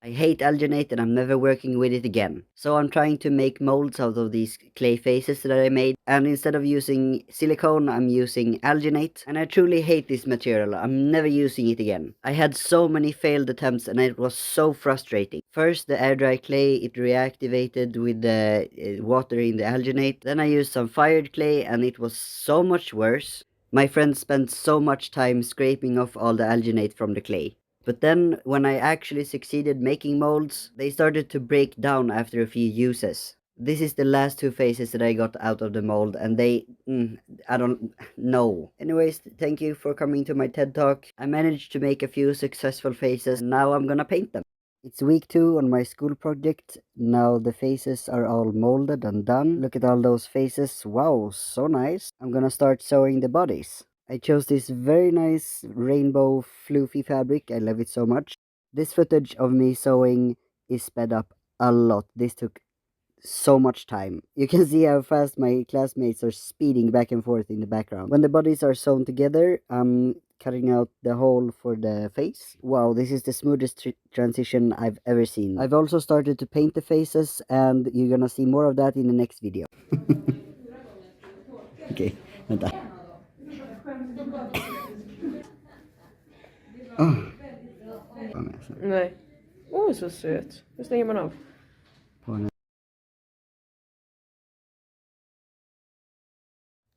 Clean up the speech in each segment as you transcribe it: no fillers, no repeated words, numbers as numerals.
I hate alginate and I'm never working with it again. So I'm trying to make molds out of these clay faces that I made, and instead of using silicone I'm using alginate, and I truly hate this material. I'm never using it again. I had so many failed attempts and it was so frustrating. First the airdry clay, it reactivated with the water in the alginate. Then I used some fired clay and it was so much worse. My friends spent so much time scraping off all the alginate from the clay. But then, when I actually succeeded making molds, they started to break down after a few uses. This is the last two faces that I got out of the mold, and I don't know. Anyways, thank you for coming to my TED Talk. I managed to make a few successful faces, and now I'm gonna paint them. It's week 2 on my school project. Now the faces are all molded and done. Look at all those faces. Wow, so nice. I'm gonna start sewing the bodies. I chose this very nice rainbow fluffy fabric. I love it so much. This footage of me sewing is sped up a lot. This took so much time. You can see how fast my classmates are speeding back and forth in the background. When the bodies are sewn together, I'm cutting out the hole for the face. Wow, this is the smoothest transition I've ever seen. I've also started to paint the faces, and you're gonna see more of that in the next video. Okay, vänta. Oh. Nej. Åh, så söt. Hur stänger man av?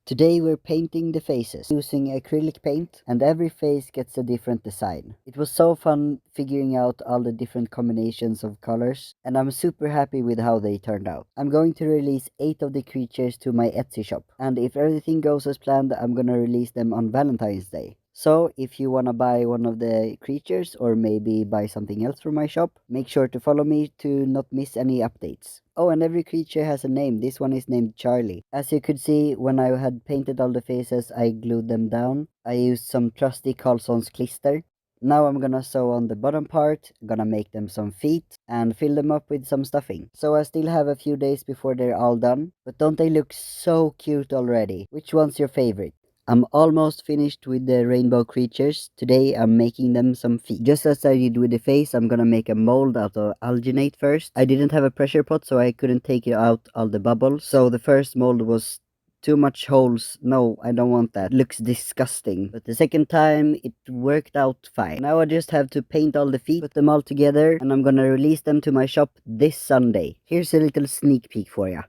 Today we're painting the faces using acrylic paint, and every face gets a different design. It was so fun figuring out all the different combinations of colors, and I'm super happy with how they turned out. I'm going to release 8 of the creatures to my Etsy shop, and if everything goes as planned, I'm gonna release them on Valentine's Day. So if you wanna buy one of the creatures or maybe buy something else from my shop, make sure to follow me to not miss any updates. Oh, and every creature has a name. This one is named Charlie. As you could see, when I had painted all the faces, I glued them down. I used some trusty Carlson's klister. Now I'm gonna sew on the bottom part, gonna make them some feet, and fill them up with some stuffing. So I still have a few days before they're all done. But don't they look so cute already? Which one's your favorite? I'm almost finished with the rainbow creatures. Today I'm making them some feet. Just as I did with the face, I'm gonna make a mold out of alginate first. I didn't have a pressure pot, so I couldn't take out all the bubbles. So the first mold was too much holes. No, I don't want that. It looks disgusting. But the second time it worked out fine. Now I just have to paint all the feet, put them all together, and I'm gonna release them to my shop this Sunday. Here's a little sneak peek for ya.